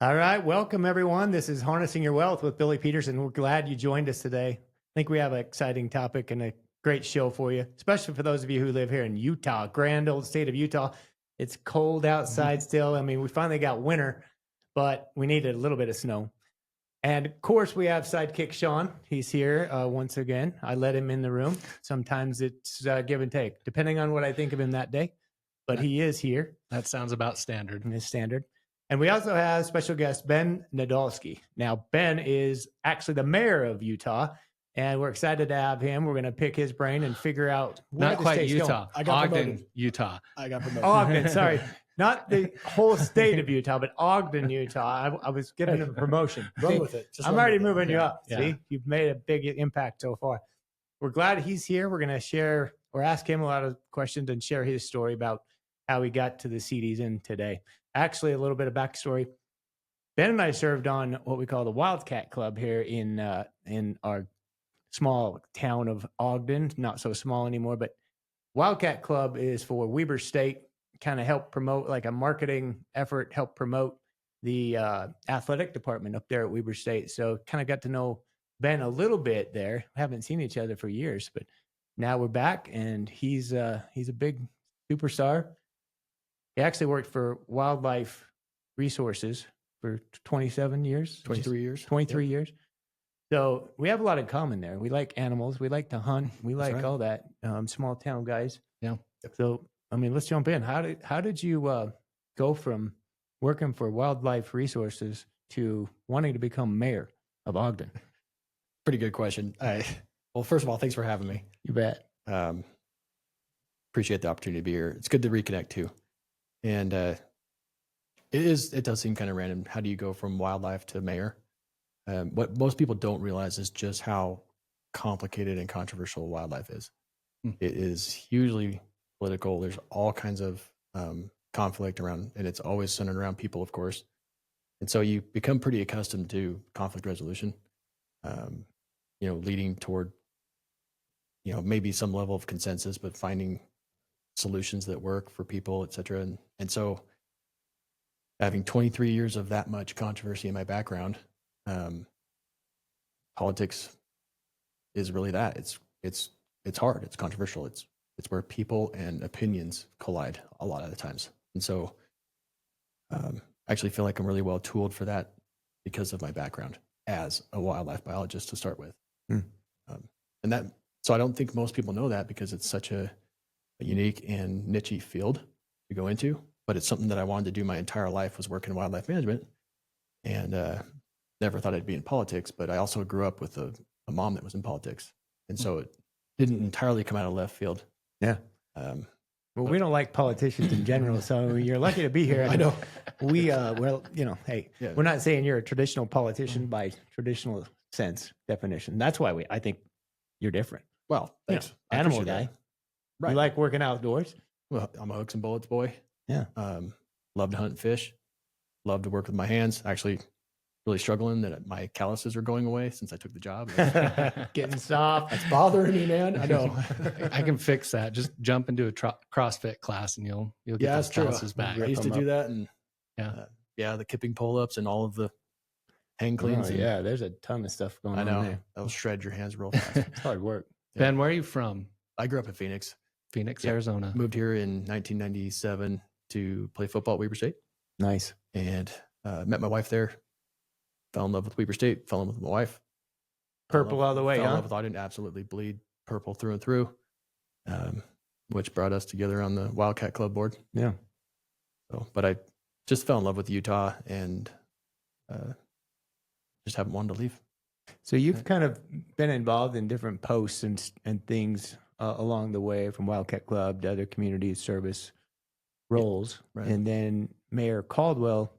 All right. Welcome, everyone. This is Harnessing Your Wealth with Billy Petersen. We're glad you joined us today. I think we have an exciting topic and a great show for you, especially for those of you who live here in Utah, grand old state of Utah. It's cold outside still. I mean, we finally got winter, but we needed a little bit of snow. And of course, we have sidekick Sean. He's here once again. I let him in the room. Sometimes it's give and take, depending on what I think of him that day. But he is here. That sounds about standard. It's standard. And we also have special guest Ben Nadolski. Now, Ben is actually the mayor of Utah, and we're excited to have him. We're going to pick his brain and figure out where Not the quite state's Utah. going. Ogden, Utah. I got promoted. Ogden, sorry. Not the whole state of Utah, but Ogden, Utah. I was giving him a promotion. Run with it. Just I'm run already with it. moving you up. Yeah. See, you've made a big impact so far. We're glad he's here. We're going to share or ask him a lot of questions and share his story about how he got to the seat he's in today. Actually, a little bit of backstory. Ben and I served on what we call the Wildcat Club here in our small town of Ogden. Not so small anymore, but Wildcat Club is for Weber State. Kind of help promote, like a marketing effort, help promote the athletic department up there at Weber State. So kind of got to know Ben a little bit there. We haven't seen each other for years, but now we're back, and he's a big superstar. He actually worked for Wildlife Resources for 27 years. 23 years. 23 years. So we have a lot in common there. We like animals. We like to hunt. We like right. all that. Small town guys. Yeah. So, I mean, let's jump in. How did you go from working for Wildlife Resources to wanting to become mayor of Ogden? Pretty good question. Well, first of all, thanks for having me. You bet. Appreciate the opportunity to be here. It's good to reconnect too. And it does seem kind of random. How do you go from wildlife to mayor? What most people don't realize is just how complicated and controversial wildlife is. It is hugely political. There's all kinds of conflict around, and it's always centered around people, of course. And so you become pretty accustomed to conflict resolution, leading toward, maybe some level of consensus, but finding solutions that work for people, et cetera. And so having 23 years of that much controversy in my background, politics is really that. It's hard. It's controversial. It's where people and opinions collide a lot of the times. And so I actually feel like I'm really well tooled for that because of my background as a wildlife biologist to start with. So I don't think most people know that because it's such a unique and niche field to go into, but it's something that I wanted to do my entire life, was work in wildlife management, and never thought I'd be in politics. But I also grew up with a mom that was in politics, and so it didn't entirely come out of left field. Yeah. Well, we don't like politicians in general, so you're lucky to be here. I know. Hey, we're not saying you're a traditional politician by traditional sense definition. That's why I think you're different. Well, thanks. I Animal appreciate guy. that. Right. You like working outdoors? Well, I'm a hooks and bullets boy. Yeah. Love to hunt and fish. Love to work with my hands. Actually, really struggling that my calluses are going away since I took the job. Getting soft. That's bothering me, man. I know. I can fix that. Just jump into a CrossFit class and you'll get those that's true. calluses back. I used to do that, and Yeah. the kipping pull-ups and all of the hang cleans. Oh, yeah, there's a ton of stuff going I on know. there. That'll shred your hands real fast. It's hard work. Ben, where are you from? I grew up in Phoenix. Phoenix, Yeah. Arizona. Moved here in 1997 to play football at Weber State, Nice. and met my wife there. Fell in love with Weber State. Fell in love with my wife. Purple all the way, Fell in huh? love with Ogden. Absolutely bleed purple through and through, which brought us together on the Wildcat Club board. Yeah. So, but I just fell in love with Utah and just haven't wanted to leave. So you've kind of been involved in different posts and things along the way, from Wildcat Club to other community service roles. Right. And then Mayor Caldwell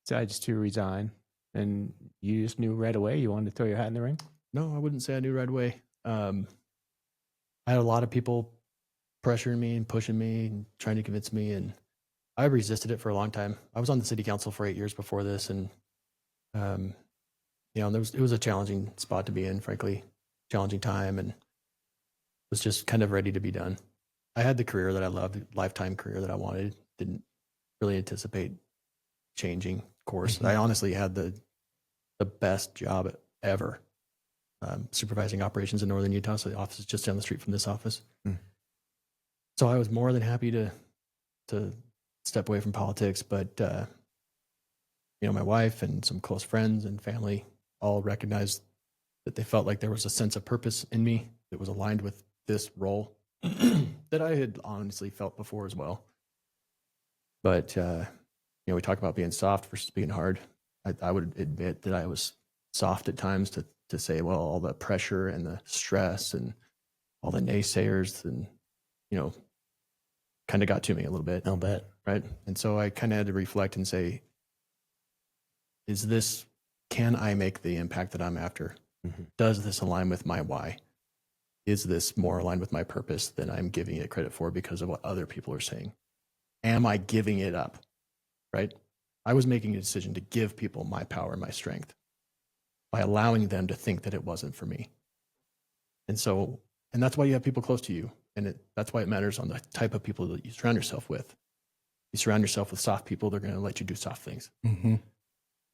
decides to resign, and you just knew right away you wanted to throw your hat in the ring? No, I wouldn't say I knew right away. I had a lot of people pressuring me and pushing me and trying to convince me, and I resisted it for a long time. I was on the city council for 8 years before this, and it was a challenging spot to be in, frankly, challenging time, and was just kind of ready to be done. I had the career that I loved, lifetime career that I wanted. Didn't really anticipate changing course. I honestly had the best job ever, supervising operations in Northern Utah. So the office is just down the street from this office. So I was more than happy to step away from politics, but my wife and some close friends and family all recognized that they felt like there was a sense of purpose in me that was aligned with this role that I had honestly felt before as well. But we talk about being soft versus being hard. I would admit that I was soft at times to say, well, all the pressure and the stress and all the naysayers and kind of got to me a little bit. I'll bet. Right. And so I kind of had to reflect and say, can I make the impact that I'm after? Does this align with my why? Is this more aligned with my purpose than I'm giving it credit for because of what other people are saying? Am I giving it up? Right? I was making a decision to give people my power and my strength by allowing them to think that it wasn't for me. And that's why you have people close to you. And that's why it matters on the type of people that you surround yourself with. You surround yourself with soft people, they're going to let you do soft things.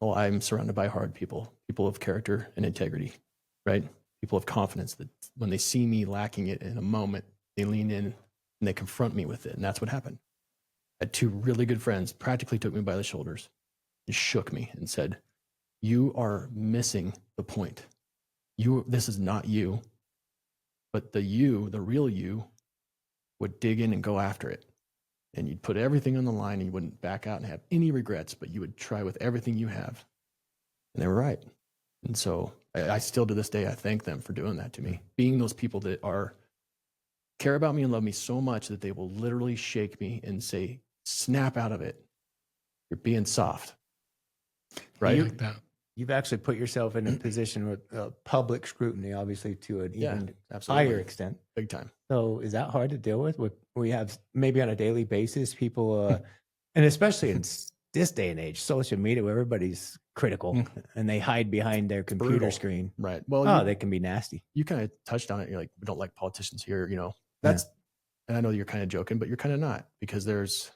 Well, I'm surrounded by hard people of character and integrity, right? People of confidence that when they see me lacking it in a moment, they lean in and they confront me with it. And that's what happened. I had two really good friends practically took me by the shoulders and shook me and said, you are missing the point. This is not you, but the real you would dig in and go after it. And you'd put everything on the line and you wouldn't back out and have any regrets, but you would try with everything you have. And they were right. And so I still to this day, I thank them for doing that to me. Being those people that care about me and love me so much that they will literally shake me and say, snap out of it. You're being soft. Right? Like that. You've actually put yourself in a position with public scrutiny, obviously, to an even absolutely. higher extent. Big time. So is that hard to deal with? We have maybe on a daily basis, people, and especially in this day and age, social media, where everybody's critical and they hide behind their computer brutal. Screen. Right. Well, they can be nasty. You kind of touched on it. You're like, we don't like politicians here. And I know you're kind of joking, but you're kind of not, because there is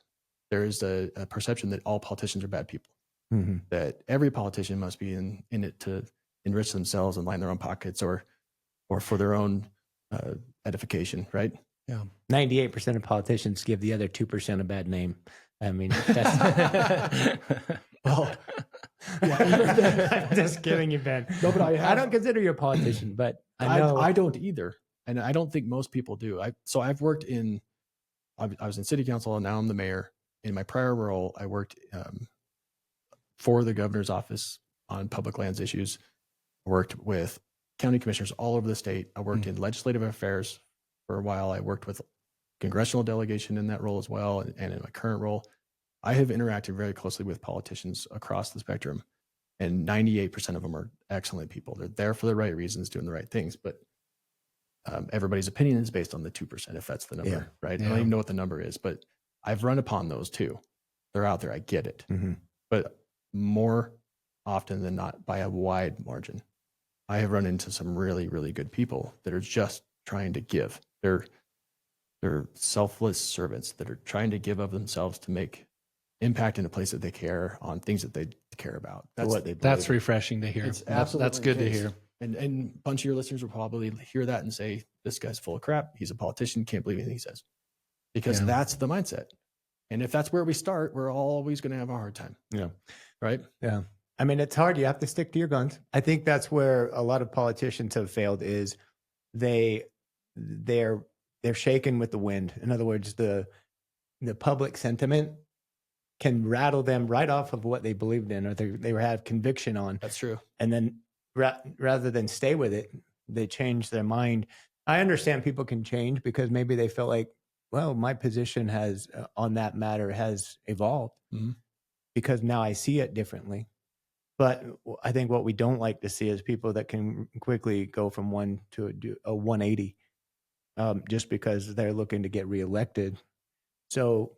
a perception that all politicians are bad people. That every politician must be in it to enrich themselves and line their own pockets or for their own edification, right? Yeah. 98% of politicians give the other 2% a bad name. I mean, that's well, I'm just kidding you, Ben. No, but I don't consider you a politician, but I don't either. And I don't think most people do. I've worked I was in city council and now I'm the mayor. In my prior role, I worked for the governor's office on public lands issues. I worked with county commissioners all over the state. I worked in legislative affairs for a while. I worked with congressional delegation in that role as well. And in my current role, I have interacted very closely with politicians across the spectrum, and 98% of them are excellent people. They're there for the right reasons, doing the right things, but everybody's opinion is based on the 2%, if that's the number, right? I don't even know what the number is, but I've run upon those too. They're out there. I get it. But more often than not, by a wide margin, I have run into some really, really good people that are just trying to give. They're selfless servants that are trying to give of themselves to make impact in a place that they care on, things that they care about. That's what they believe. That's refreshing to hear. It's That's good to hear. And a bunch of your listeners will probably hear that and say, this guy's full of crap. He's a politician. Can't believe anything he says. Because that's the mindset. And if that's where we start, we're always going to have a hard time. Yeah. Right? Yeah. I mean, it's hard. You have to stick to your guns. I think that's where a lot of politicians have failed, is they're shaken with the wind. In other words, the public sentiment can rattle them right off of what they believed in or they have conviction on. That's true. And then rather than stay with it, they change their mind. I understand people can change because maybe they feel like, well, my position has on that matter has evolved because now I see it differently. But I think what we don't like to see is people that can quickly go from one to a 180 just because they're looking to get reelected. So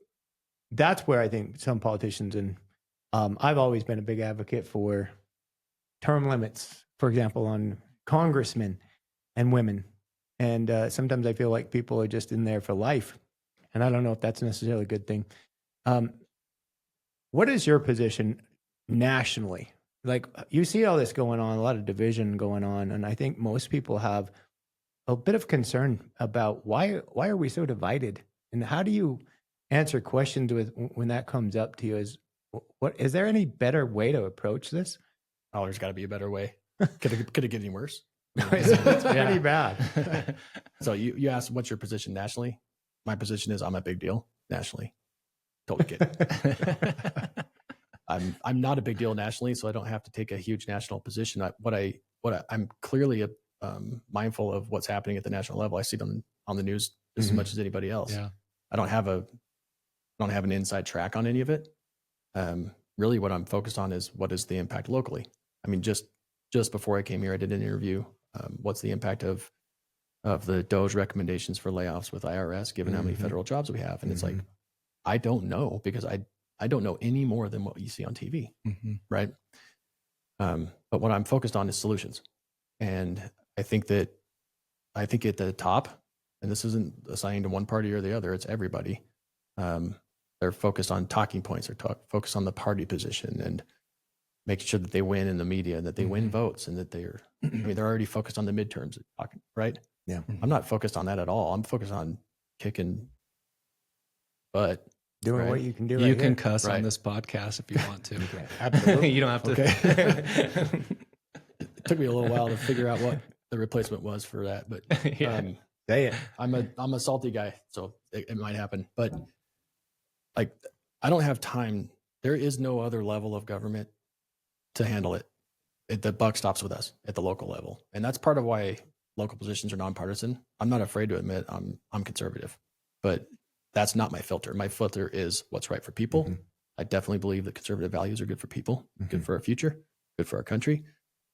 that's where I think some politicians, and I've always been a big advocate for term limits, for example, on congressmen and women. And sometimes I feel like people are just in there for life. And I don't know if that's necessarily a good thing. What is your position nationally? Like you see all this going on, a lot of division going on, and I think most people have a bit of concern about why are we so divided, and how do you answer questions with when that comes up to you? What is there any better way to approach this? Oh, there's got to be a better way. Could it get any worse? It's pretty bad. So you asked, what's your position nationally? My position is I'm a big deal nationally. Totally kidding. I'm not a big deal nationally, so I don't have to take a huge national position. I'm clearly mindful of what's happening at the national level. I see it on the news just as much as anybody else. Yeah. I don't have an inside track on any of it. Really, what I'm focused on is what is the impact locally. I mean, just before I came here, I did an interview. What's the impact of the DOJ recommendations for layoffs with IRS, given how many federal jobs we have? And it's like, I don't know, because I don't know any more than what you see on TV, right? But what I'm focused on is solutions. And I think at the top, and this isn't assigned to one party or the other, it's everybody. They're focused on talking points. They're focused on the party position and making sure that they win in the media and that they win votes, and that they're already focused on the midterms, right? Yeah. I'm not focused on that at all. I'm focused on kicking butt. Doing right? what you can do. You right can here. cuss on Right. this podcast if you want to. Absolutely. You don't have to. Okay. It took me a little while to figure out what the replacement was for that, but Yeah. Say it. I'm a salty guy, so it might happen. But like, I don't have time. There is no other level of government to handle it. The buck stops with us at the local level, and that's part of why local positions are nonpartisan. I'm not afraid to admit I'm conservative, but that's not my filter. My filter is what's right for people. I definitely believe that conservative values are good for people, good for our future, good for our country.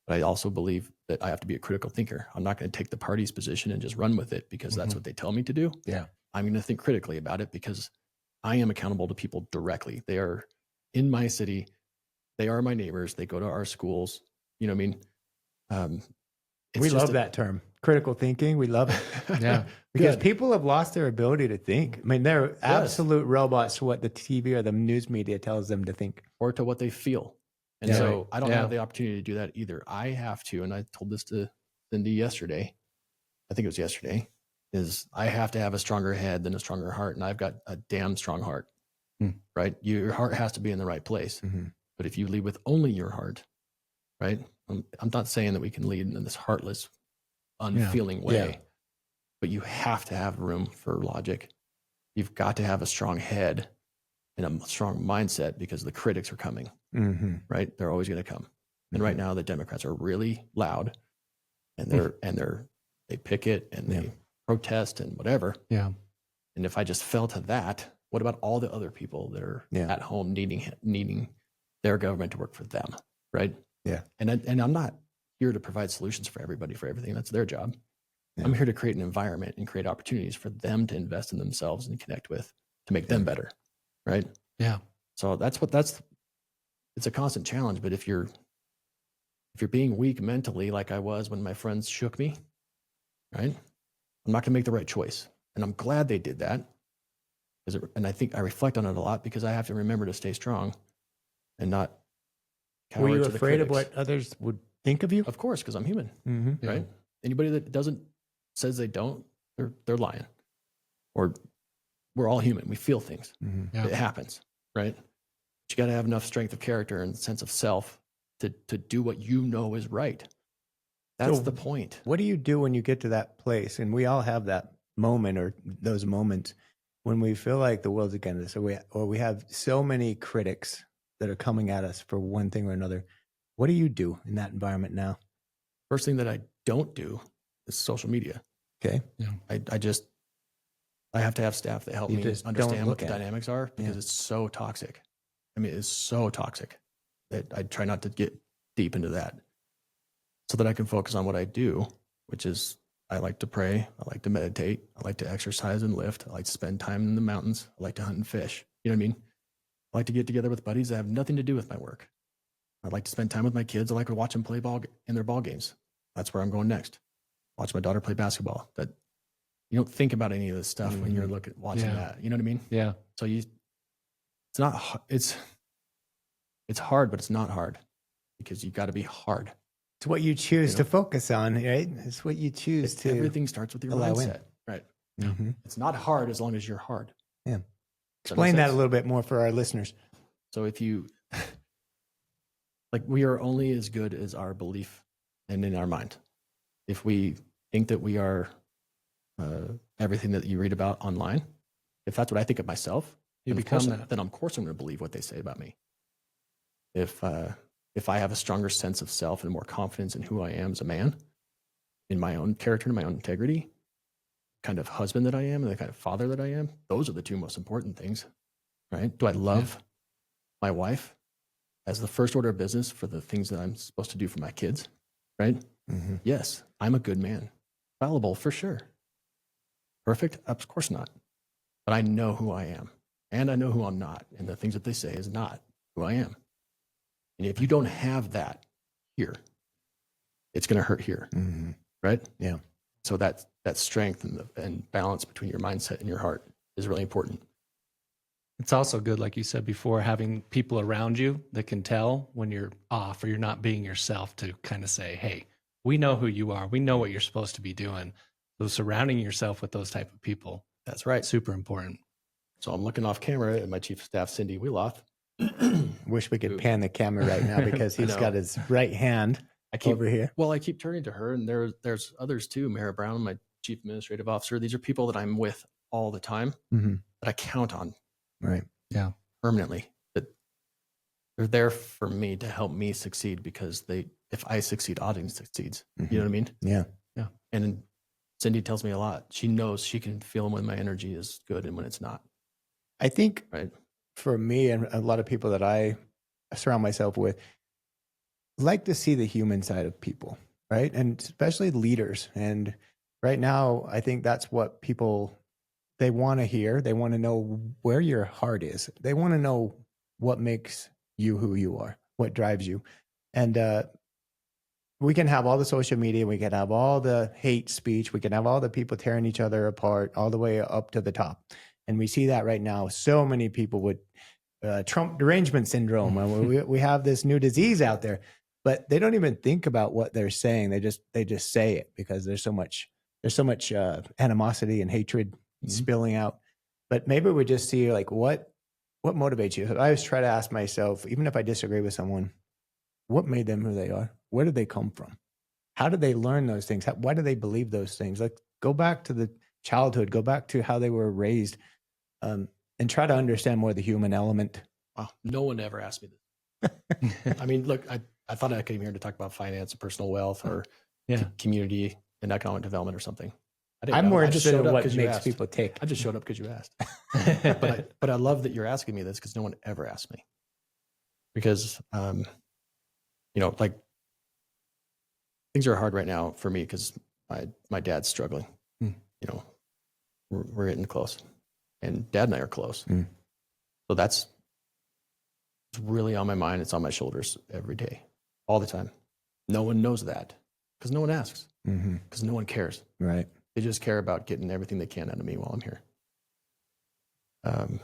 But I also believe that I have to be a critical thinker. I'm not going to take the party's position and just run with it because that's what they tell me to do. Yeah. I'm going to think critically about it because I am accountable to people directly. They are in my city. They are my neighbors. They go to our schools. You know what I mean? We love that term, critical thinking. We love it. Yeah. Because Good. people have lost their ability to think. I mean, they're absolute robots to what the TV or the news media tells them to think. Or to what they feel. And Yeah. so I don't Yeah. have the opportunity to do that either. I have to, and I told this to Cindy yesterday, I think it was yesterday, is I have to have a stronger head than a stronger heart. And I've got a damn strong heart, right? Your heart has to be in the right place. But if you lead with only your heart, right? I'm not saying that we can lead in this heartless, unfeeling way, Yeah. but you have to have room for logic. You've got to have a strong head and a strong mindset because the critics are coming, right? They're always going to come. And right now the Democrats are really loud, and they picket and they protest and whatever. Yeah. And if I just fell to that, what about all the other people that are at home needing their government to work for them, right? Yeah. And I'm not here to provide solutions for everybody for everything. That's their job. I'm here to create an environment and create opportunities for them to invest in themselves and connect with to make them better, right? Yeah. So it's a constant challenge. But if you're being weak mentally, like I was when my friends shook me, right? I'm not going to make the right choice. And I'm glad they did that. And I think I reflect on it a lot because I have to remember to stay strong and not cower Were you to the afraid of critics. what others would think of you? Of course, because I'm human, Yeah. right? Anybody that says they don't, they're lying. Or we're all human. We feel things. Yeah. It happens, right? But you got to have enough strength of character and sense of self to do what you know is right. That's So the point. What do you do when you get to that place? And we all have that moment or those moments when we feel like the world's against us, or we have so many critics that are coming at us for one thing or another. What do you do in that environment now? First thing that I don't do is social media. Okay. Yeah. I have to have staff that help You me just don't understand what look the at it. dynamics are because it's so toxic. I mean, it's so toxic that I try not to get deep into that so that I can focus on what I do, which is I like to pray. I like to meditate. I like to exercise and lift. I like to spend time in the mountains. I like to hunt and fish. You know what I mean? I like to get together with buddies that have nothing to do with my work. I like to spend time with my kids. I like to watch them play ball in their ball games. That's where I'm going next. Watch my daughter play basketball. That you don't think about any of this stuff when you're watching that. You know what I mean? Yeah. So it's It's hard, but it's not hard because you got to be hard. It's what you choose You know? to focus on, right? It's what you choose to. Everything starts with your allow in. mindset, right? Mhm. It's not hard as long as you're hard. Yeah. Does Explain make that a sense? little bit more for our listeners. So if you, like, we are only as good as our belief and in our mind. If we think that we are everything that you read about online, if that's what I think of myself, You then become that. Then of course I'm going to believe what they say about me. If I have a stronger sense of self and more confidence in who I am as a man, in my own character and my own integrity, kind of husband that I am and the kind of father that I am, those are the two most important things, right? Do I love my wife as the first order of business for the things that I'm supposed to do for my kids, right? Mm-hmm. Yes, I'm a good man. Fallible, for sure. Perfect? Of course not. But I know who I am, and I know who I'm not, and the things that they say is not who I am. And if you don't have that here, it's going to hurt here, Mm-hmm. right? Yeah. So that strength and balance between your mindset and your heart is really important. It's also good, like you said before, having people around you that can tell when you're off or you're not being yourself to kind of say, hey, we know who you are. We know what you're supposed to be doing. So surrounding yourself with those type of people, That's right. super important. So I'm looking off camera at my chief of staff, Cindy Wheeloff. Wish we could pan the camera right now because he's know. got his right hand over here. Well, I keep turning to her, and there's others too. Mayor Brown, my chief administrative officer. These are people that I'm with all the time Mm-hmm. that I count on Right. Yeah. permanently. That they're there for me to help me succeed because if I succeed, Ogden succeeds. Mm-hmm. You know what I mean? Yeah. Yeah. And Cindy tells me a lot. She knows she can feel when my energy is good and when it's not. I think Right. for me and a lot of people that I surround myself with like to see the human side of people, right? And especially leaders. And right now, I think that's what people, they want to hear. They want to know where your heart is. They want to know what makes you who you are, what drives you. And we can have all the social media. We can have all the hate speech. We can have all the people tearing each other apart all the way up to the top. And we see that right now. So many people with Trump derangement syndrome. And we have this new disease out there, but they don't even think about what they're saying. They just say it because there's so much animosity and hatred spilling out. But maybe we just see like what motivates you. I always try to ask myself, even if I disagree with someone, what made them who they are? Where did they come from? How did they learn those things? Why do they believe those things? Like go back to the childhood, go back to how they were raised, and try to understand more the human element. Wow. No one ever asked me this. I mean, look, I thought I came here to talk about finance and personal wealth or community and economic development or something. I'm more interested in what makes makes people tick. I just showed up because you asked. but I love that you're asking me this because no one ever asked me. Because, like things are hard right now for me because my dad's struggling. You know, we're getting close, and Dad and I are close. So it's really on my mind. It's on my shoulders every day, all the time. No one knows that because no one asks, because no one cares. Right. They just care about getting everything they can out of me while I'm here. And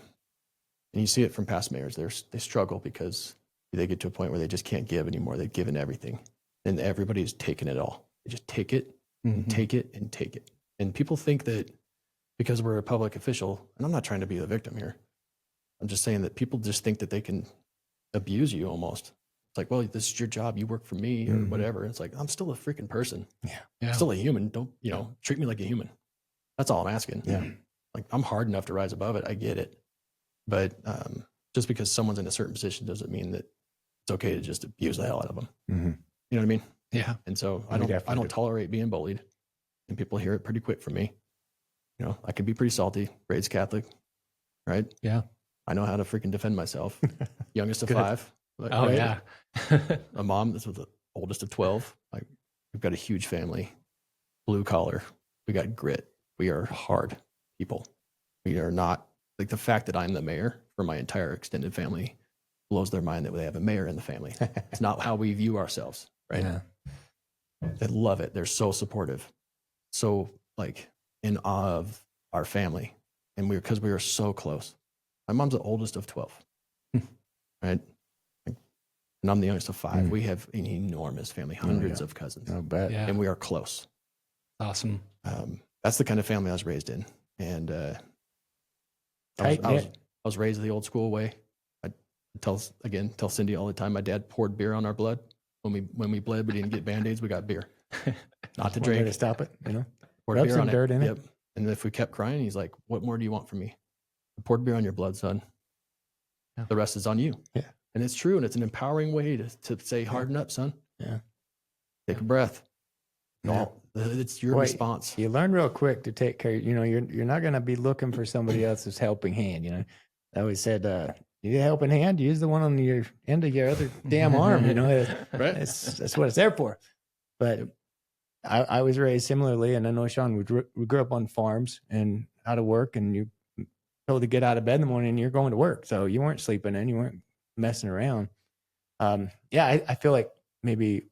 you see it from past mayors. They struggle because they get to a point where they just can't give anymore. They've given everything, and everybody's taken it all. They just take it and take it and take it. And people think that because we're a public official, and I'm not trying to be the victim here. I'm just saying that people just think that they can abuse you almost. It's like, well, this is your job. You work for me or whatever. It's like, I'm still a freaking person. Yeah. I'm still a human. Don't, treat me like a human. That's all I'm asking. Yeah. Like I'm hard enough to rise above it. I get it. But just because someone's in a certain position doesn't mean that it's okay to just abuse the hell out of them. You know what I mean? Yeah. And so I don't tolerate being bullied, and people hear it pretty quick from me. I can be pretty salty, raised Catholic, right? Yeah. I know how to freaking defend myself. Youngest of 5. Oh, right? yeah. A mom that's the oldest of 12. Like we've got a huge family, blue collar. We got grit. We are hard people. We are not like the fact that I'm the mayor for my entire extended family blows their mind that they have a mayor in the family. It's not how we view ourselves, right? Yeah. They love it. They're so supportive, so like in awe of our family, and because we are so close. My mom's the oldest of 12, right? Like, and I'm the youngest of 5. Mm. We have an enormous family, hundreds of cousins, I bet. Yeah. and we are close. Awesome. That's the kind of family I was raised in, and I Tight-knit. was raised the old school way. I tell Cindy all the time. My dad poured beer on our blood when we bled. We didn't get Band-Aids. We got beer, not to One way drink. to stop it, you know. Poured Rub beer some on dirt in it. Yep. And if we kept crying, he's like, "What more do you want from me? I poured beer on your blood, son. Yeah. The rest is on you." Yeah. And it's true, and it's an empowering way to say, "Harden up, son. Yeah. Take a breath." Yeah. It's your Boy, response. You learn real quick to take care. You know, you're not going to be looking for somebody else's helping hand. You know, I always said, you need a helping hand, use the one on your end of your other damn arm. You know, Right. that's what it's there for. But I was raised similarly, and I know Sean, we grew up on farms and out of work, and you told to get out of bed in the morning, and you're going to work, so you weren't sleeping in, you weren't messing around. I feel like maybe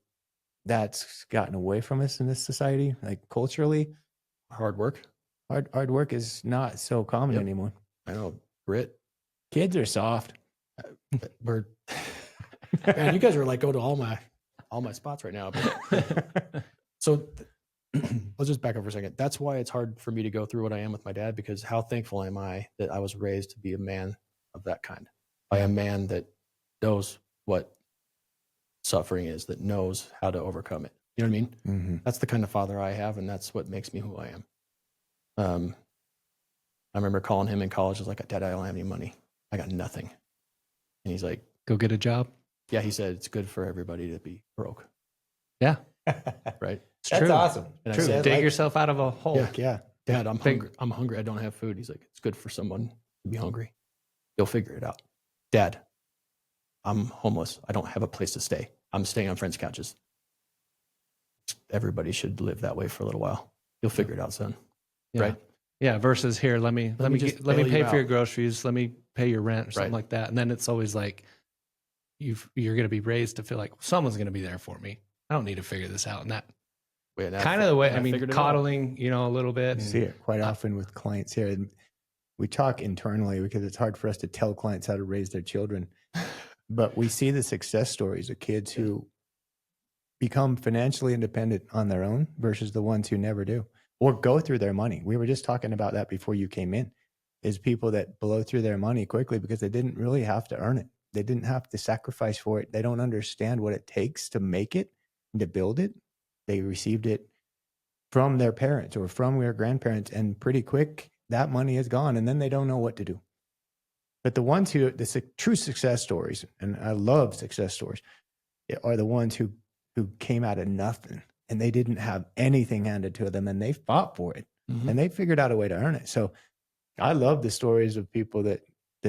that's gotten away from us in this society, like culturally. Hard work. Hard work is not so common Yep. anymore. I know. Grit. Kids are soft. We're man, you guys are like go to all my spots right now. But, so let's just back up for a second. That's why it's hard for me to go through what I am with my dad, because how thankful am I that I was raised to be a man of that kind, by a man that knows what suffering is, that knows how to overcome it. You know what I mean? Mm-hmm. That's the kind of father I have, and that's what makes me who I am. I remember calling him in college. I was like, "Dad, I don't have any money. I got nothing." And he's like, Go get a job. "Yeah," he said, "it's good for everybody to be broke." Yeah. Right? It's That's true. awesome. And I True. said, Dig yourself out of a hole. Yeah. Yeah. "Dad, I'm Big- hungry. I'm hungry. I don't have food." He's like, "It's good for someone to be hungry. You'll figure it out." "Dad, I'm homeless. I don't have a place to stay. I'm staying on friends' couches." Everybody should live that way for a little while. You'll figure it out, son. Yeah. Right? Yeah. Versus here, let me just let me bail pay you for your out. groceries. Let me pay your rent or something Right. like that. And then it's always like you're going to be raised to feel like someone's going to be there for me. I don't need to figure this out. And that Wait, kind of the way, and I mean, figured it out. coddling, a little bit. I and- see it quite often with clients here. And we talk internally because it's hard for us to tell clients how to raise their children. But we see the success stories of kids who become financially independent on their own versus the ones who never do or go through their money. We were just talking about that before you came in, is people that blow through their money quickly because they didn't really have to earn it. They didn't have to sacrifice for it. They don't understand what it takes to make it and to build it. They received it from their parents or from their grandparents, and pretty quick that money is gone, and then they don't know what to do. But the ones who, true success stories, and I love success stories, are the ones who came out of nothing and they didn't have anything handed to them and they fought for it and they figured out a way to earn it. So I love the stories of people that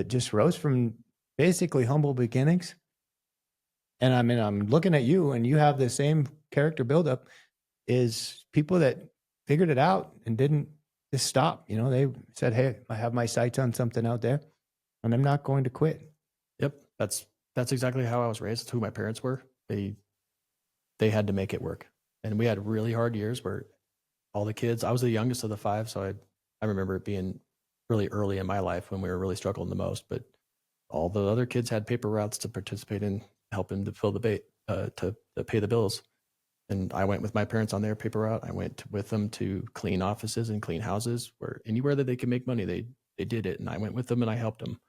just rose from basically humble beginnings. And I mean, I'm looking at you and you have the same character buildup, is people that figured it out and didn't just stop. They said, "Hey, I have my sights on something out there and I'm not going to quit." Yep. That's exactly how I was raised. That's who my parents were. They had to make it work. And we had really hard years where all the kids, I was the youngest of the 5. So I remember it being really early in my life when we were really struggling the most, but all the other kids had paper routes to participate in, helping to fill the bait, to pay the bills. And I went with my parents on their paper route. I went with them to clean offices and clean houses, where anywhere that they could make money, they did it. And I went with them and I helped them.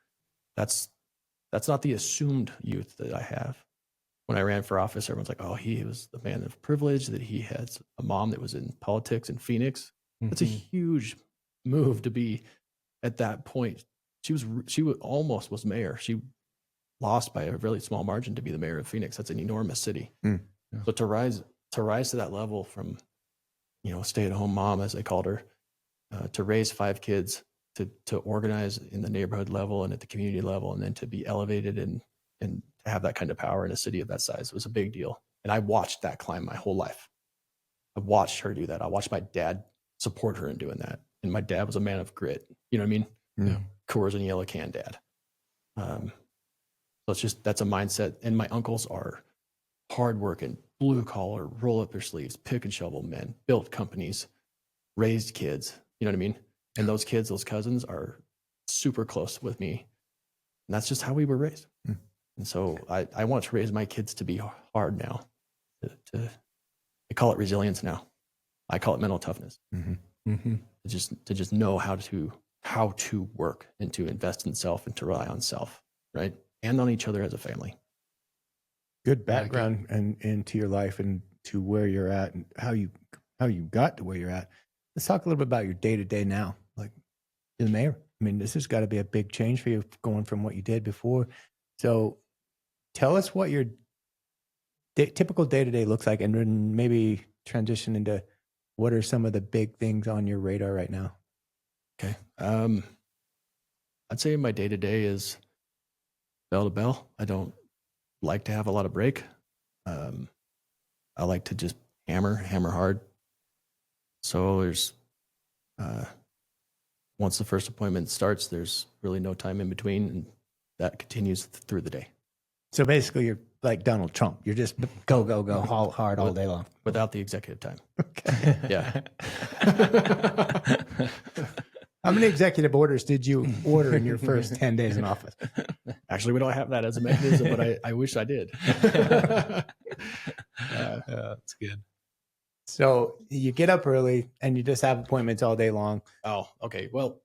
That's not the assumed youth that I have. When I ran for office, everyone's like, "Oh, he was the man of privilege, that he has a mom that was in politics in Phoenix." That's a huge move to be at that point. She almost was mayor. She lost by a really small margin to be the mayor of Phoenix. That's an enormous city. Mm. Yeah. So to rise to that level from, stay-at-home mom, as they called her, to raise 5 kids, to organize in the neighborhood level and at the community level, and then to be elevated and to have that kind of power in a city of that size was a big deal. And I watched that climb my whole life. I watched her do that. I watched my dad support her in doing that. And my dad was a man of grit. You know what I mean? Yeah. Coors and yellow can dad. So that's a mindset. And my uncles are hardworking, blue collar, roll up their sleeves, pick and shovel men, built companies, raised kids. You know what I mean? And those kids, those cousins, are super close with me. And that's just how we were raised. And so I want to raise my kids to be hard now. I call it resilience now. I call it mental toughness. Mm-hmm. To just know how to work and to invest in self and to rely on self, right? And on each other as a family. Good background and into your life and to where you're at and how you got to where you're at. Let's talk a little bit about your day to day now. Like you're the mayor. I mean, this has got to be a big change for you going from what you did before. So tell us what your typical day to day looks like, and then maybe transition into what are some of the big things on your radar right now. Okay. I'd say my day to day is bell to bell. I don't like to have a lot of break. I like to just hammer hard. So there's once the first appointment starts, there's really no time in between, and that continues through the day. So basically, you're like Donald Trump. You're just go hard all day long without the executive time. Okay. Yeah. How many executive orders did you order in your first 10 days in office? Actually, we don't have that as a mechanism, but I wish I did. That's good. So you get up early and you just have appointments all day long. Oh, okay. Well,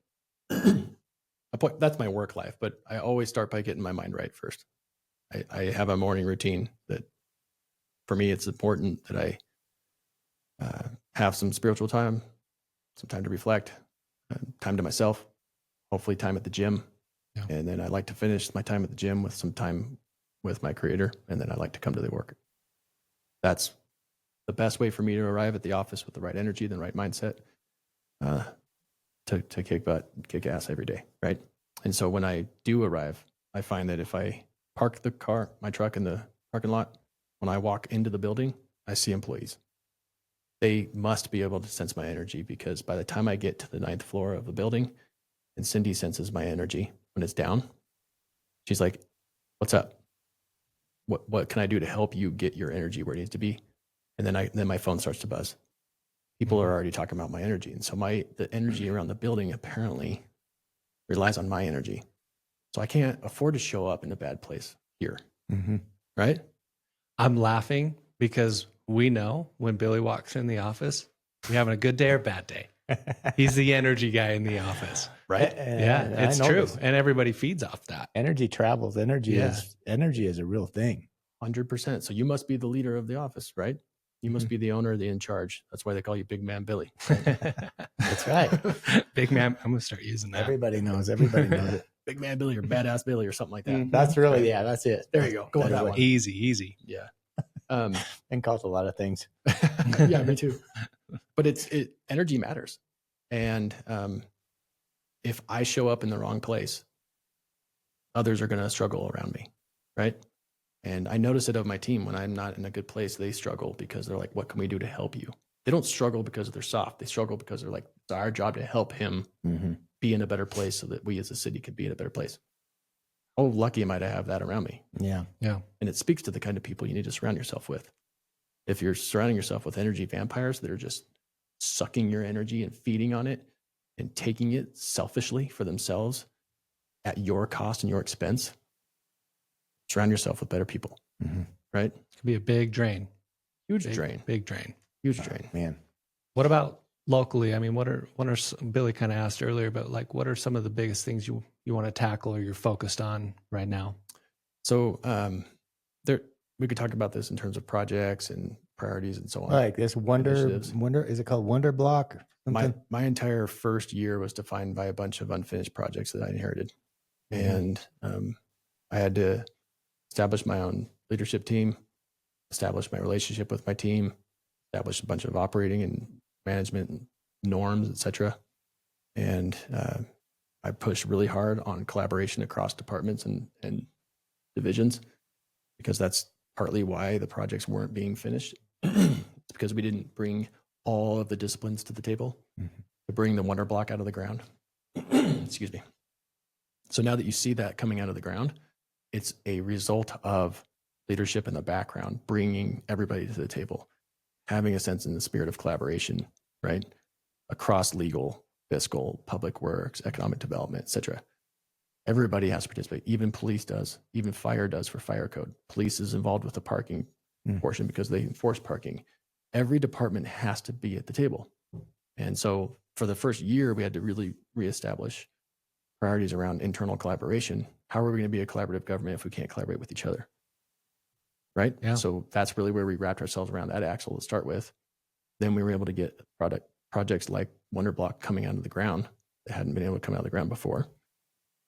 that's my work life, but I always start by getting my mind right first. I have a morning routine that, for me, it's important that I have some spiritual time, some time to reflect, time to myself, hopefully time at the gym. Yeah. And then I like to finish my time at the gym with some time with my creator. And then I like to come to the work. That's the best way for me to arrive at the office with the right energy, the right mindset, to kick butt, kick ass every day. Right. And so when I do arrive, I find that if I park my truck in the parking lot, when I walk into the building, I see employees. They must be able to sense my energy, because by the time I get to the 9th floor of the building and Cindy senses my energy when it's down, she's like, "What's up? What can I do to help you get your energy where it needs to be?" And then my phone starts to buzz. People are already talking about my energy. And so the energy around the building apparently relies on my energy. So I can't afford to show up in a bad place here. Mm-hmm. Right? I'm laughing because we know when Billy walks in the office, we having a good day or bad day. He's the energy guy in the office. Right? Yeah, it's true. And everybody feeds off that. Energy travels. Energy is a real thing. 100%. So you must be the leader of the office, right? You must be the owner, the in charge. That's why they call you Big Man Billy. That's right. Big Man. I'm going to start using that. Everybody knows it. Big Man Billy or Badass Billy or something like that. That's really, that's it. There you go. Go with that one. Easy. Yeah. And calls a lot of things. Yeah, me too. But energy matters. And if I show up in the wrong place, others are going to struggle around me, right? And I notice it of my team. When I'm not in a good place, they struggle because they're like, "What can we do to help you?" They don't struggle because they're soft. They struggle because they're like, it's our job to help him be in a better place so that we as a city can be in a better place. Oh, lucky am I to have that around me. Yeah. And it speaks to the kind of people you need to surround yourself with. If you're surrounding yourself with energy vampires that are just sucking your energy and feeding on it and taking it selfishly for themselves at your cost and your expense, surround yourself with better people, right? It could be a big drain. Huge drain. Man. What about locally? I mean, what are Billy kind of asked earlier, but like, what are some of the biggest things you want to tackle or you're focused on right now? So we could talk about this in terms of projects and priorities and so on. Like this wonder, is it called Wonder Block? My entire first year was defined by a bunch of unfinished projects that I inherited. And I had to establish my own leadership team, establish my relationship with my team, establish a bunch of operating and management norms, etc. And I pushed really hard on collaboration across departments and divisions, because that's partly why the projects weren't being finished. It's because we didn't bring all of the disciplines to the table to bring the wonder block out of the ground. Excuse me. So now that you see that coming out of the ground, it's a result of leadership in the background, bringing everybody to the table, having a sense in the spirit of collaboration, right? Across legal, fiscal, public works, economic development, etc. Everybody has to participate. Even police does. Even fire does for fire code. Police is involved with the parking portion because they enforce parking. Every department has to be at the table. And so for the first year, we had to really reestablish priorities around internal collaboration. How are we going to be a collaborative government if we can't collaborate with each other? Right? Yeah. So that's really where we wrapped ourselves around that axle to start with. Then we were able to get projects like Wonder Block coming out of the ground that hadn't been able to come out of the ground before.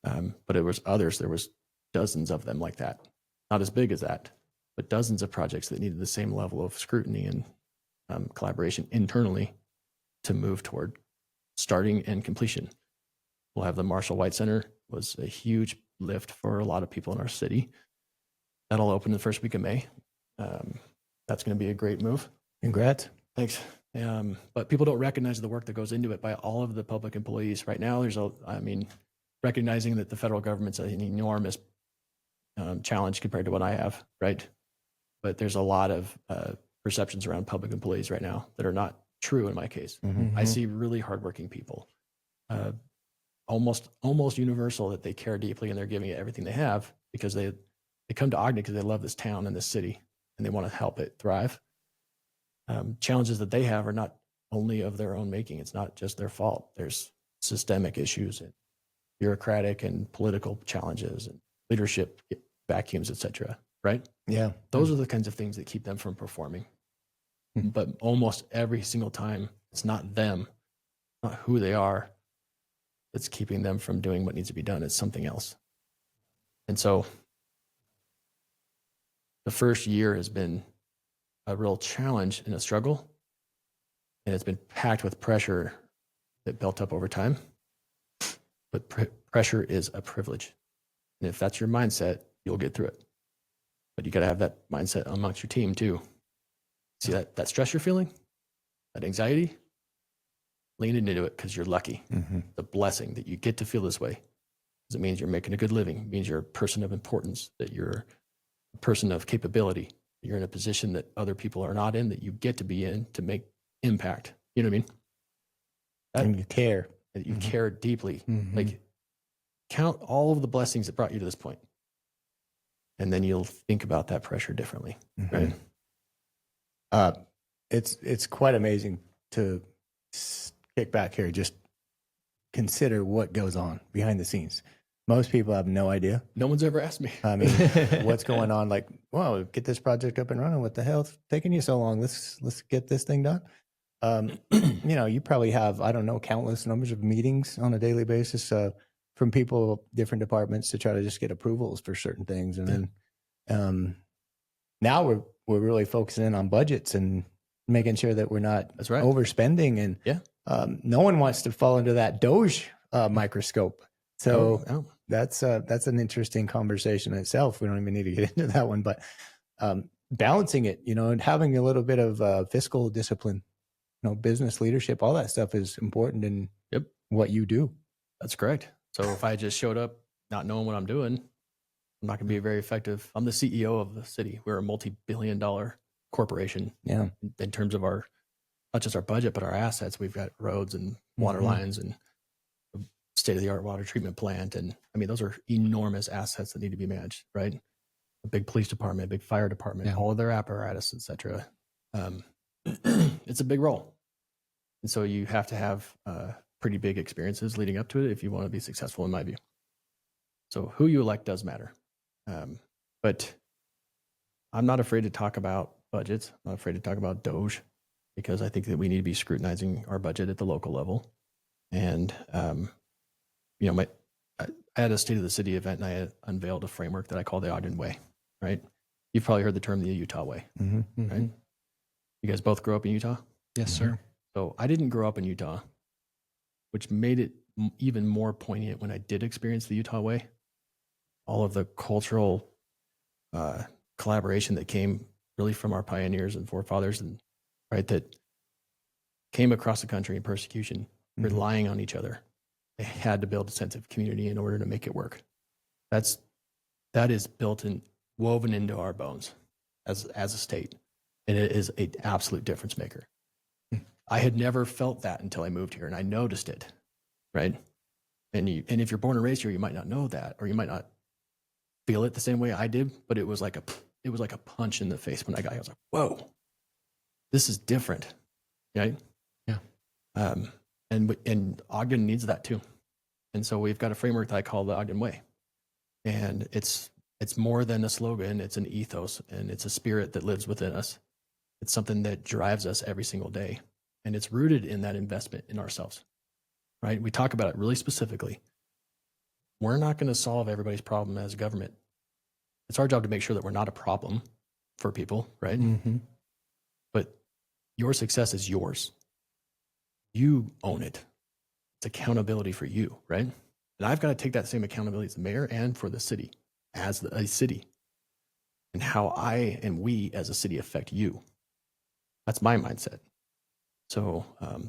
But it was others. There was dozens of them like that. Not as big as that, but dozens of projects that needed the same level of scrutiny and collaboration internally to move toward starting and completion. We'll have the Marshall White Center, was a huge lift for a lot of people in our city. That'll open the first week of May. That's going to be a great move. Congrats. Thanks. But people don't recognize the work that goes into it by all of the public employees. Right now, recognizing that the federal government's an enormous challenge compared to what I have, right? But there's a lot of perceptions around public employees right now that are not true in my case. I see really hardworking people, almost universal, that they care deeply and they're giving it everything they have because they come to Ogden because they love this town and this city and they want to help it thrive. Challenges that they have are not only of their own making. It's not just their fault. There's systemic issues and bureaucratic and political challenges and leadership vacuums, et cetera. Right? Yeah. Those are the kinds of things that keep them from performing. But almost every single time, it's not them, not who they are, that's keeping them from doing what needs to be done. It's something else. And so the first year has been a real challenge and a struggle. And it's been packed with pressure that built up over time. But pressure is a privilege. And if that's your mindset, you'll get through it. But you got to have that mindset amongst your team too. See that stress you're feeling, that anxiety, lean into it because you're lucky. The blessing that you get to feel this way, because it means you're making a good living. It means you're a person of importance, that you're a person of capability. You're in a position that other people are not in, that you get to be in to make impact. You know what I mean? And you care. That you care deeply. Like, count all of the blessings that brought you to this point. And then you'll think about that pressure differently, right? It's quite amazing to kick back here, just consider what goes on behind the scenes. Most people have no idea. No one's ever asked me. I mean, what's going on? Like, wow, get this project up and running. What the hell's taking you so long? Let's get this thing done. You probably have, I don't know, countless numbers of meetings on a daily basis from people, different departments, to try to just get approvals for certain things. And then now we're really focusing in on budgets and making sure that we're not overspending. And no one wants to fall into that Doge microscope. So that's an interesting conversation in itself. We don't even need to get into that one, but balancing it, and having a little bit of fiscal discipline, business leadership, all that stuff is important in what you do. That's correct. So if I just showed up not knowing what I'm doing, I'm not going to be very effective. I'm the CEO of the city. We're a multi-billion-dollar corporation. Yeah. In terms of not just our budget, but our assets. We've got roads and water lines and a state-of-the-art water treatment plant. And I mean, those are enormous assets that need to be managed, right? A big police department, a big fire department, all of their apparatus, et cetera. It's a big role. And so you have to have pretty big experiences leading up to it if you want to be successful, in my view. So who you elect does matter. But I'm not afraid to talk about budgets. I'm not afraid to talk about Doge, because I think that we need to be scrutinizing our budget at the local level. And, I had a State of the City event and I had unveiled a framework that I call the Ogden Way, right? You've probably heard the term the Utah Way, right? You guys both grew up in Utah? Yes, sir. So I didn't grow up in Utah, which made it even more poignant when I did experience the Utah Way. All of the cultural collaboration that came really from our pioneers and forefathers, and that came across the country in persecution, relying on each other. They had to build a sense of community in order to make it work. That is built and woven into our bones as a state, and it is an absolute difference maker. I had never felt that until I moved here, and I noticed it, right? And if you're born and raised here, you might not know that, or you might not feel it the same way I did, but it was like a punch in the face when I got here. I was like, whoa, this is different. Right? Yeah. And Ogden needs that too. And so we've got a framework that I call the Ogden Way. And it's more than a slogan, it's an ethos, and it's a spirit that lives within us. It's something that drives us every single day. And it's rooted in that investment in ourselves. Right? We talk about it really specifically. We're not going to solve everybody's problem as a government. It's our job to make sure that we're not a problem for people, right? Mm-hmm. But your success is yours. You own it. It's accountability for you, right? And I've got to take that same accountability as the mayor and for the city, as a city, and how I and we as a city affect you. That's my mindset. So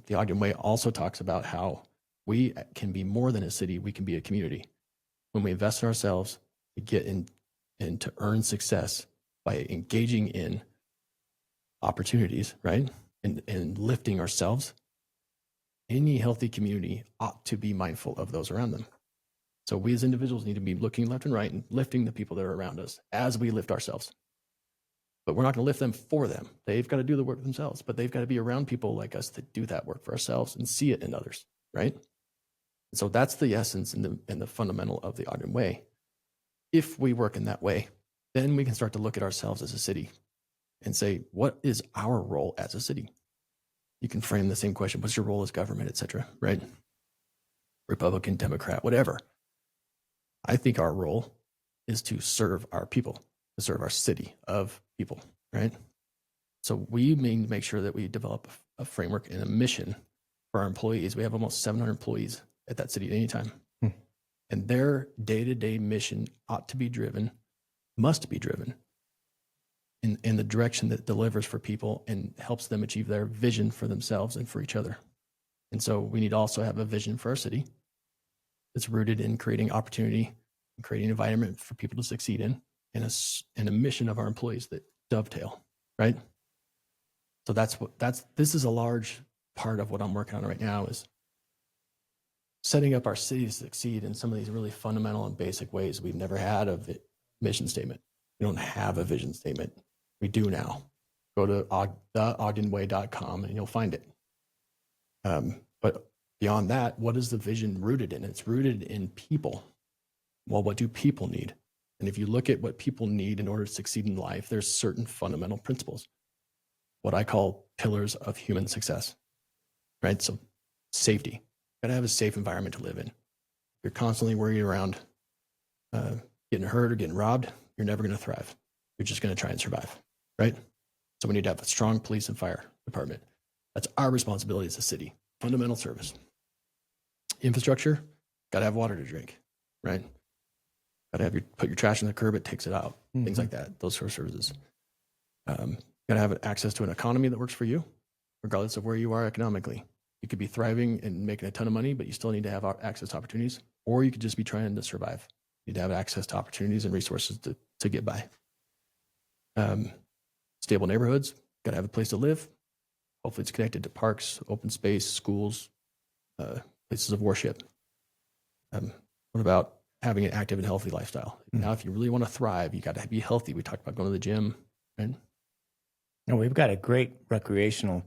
the Ogden Way also talks about how we can be more than a city. We can be a community. When we invest in ourselves, we get in and to earn success by engaging in opportunities, right? And lifting ourselves. Any healthy community ought to be mindful of those around them. So we as individuals need to be looking left and right and lifting the people that are around us as we lift ourselves. But we're not going to lift them for them. They've got to do the work themselves, but they've got to be around people like us that do that work for ourselves and see it in others, right? And so that's the essence and the fundamental of the Ogden Way. If we work in that way, then we can start to look at ourselves as a city and say, what is our role as a city? You can frame the same question. What's your role as government, et cetera, right? Republican, Democrat, whatever. I think our role is to serve our people, to serve our city of people, right? So we need to make sure that we develop a framework and a mission for our employees. We have almost 700 employees at that city at any time. And their day-to-day mission ought to be driven, must be driven in the direction that delivers for people and helps them achieve their vision for themselves and for each other. And so we need to also have a vision for our city that's rooted in creating opportunity and creating an environment for people to succeed in, and a mission of our employees that dovetail, right? So this is a large part of what I'm working on right now, is setting up our city to succeed in some of these really fundamental and basic ways. We've never had a mission statement. We don't have a vision statement. We do now. Go to theogdenway.com and you'll find it. But beyond that, what is the vision rooted in? It's rooted in people. Well, what do people need? And if you look at what people need in order to succeed in life, there's certain fundamental principles, what I call pillars of human success, right? So safety. Got to have a safe environment to live in. If you're constantly worried around getting hurt or getting robbed, you're never going to thrive. You're just going to try and survive, right? So we need to have a strong police and fire department. That's our responsibility as a city. Fundamental service. Infrastructure, got to have water to drink, right? Got to have put your trash in the curb, it takes it out. Mm-hmm. Things like that, those sort of services. Got to have access to an economy that works for you, regardless of where you are economically. You could be thriving and making a ton of money, but you still need to have access to opportunities, or you could just be trying to survive. You need to have access to opportunities and resources to get by. Stable neighborhoods, got to have a place to live. Hopefully it's connected to parks, open space, schools, places of worship. What about having an active and healthy lifestyle? Mm-hmm. Now, if you really want to thrive, you got to be healthy. We talked about going to the gym, right? No, we've got a great recreational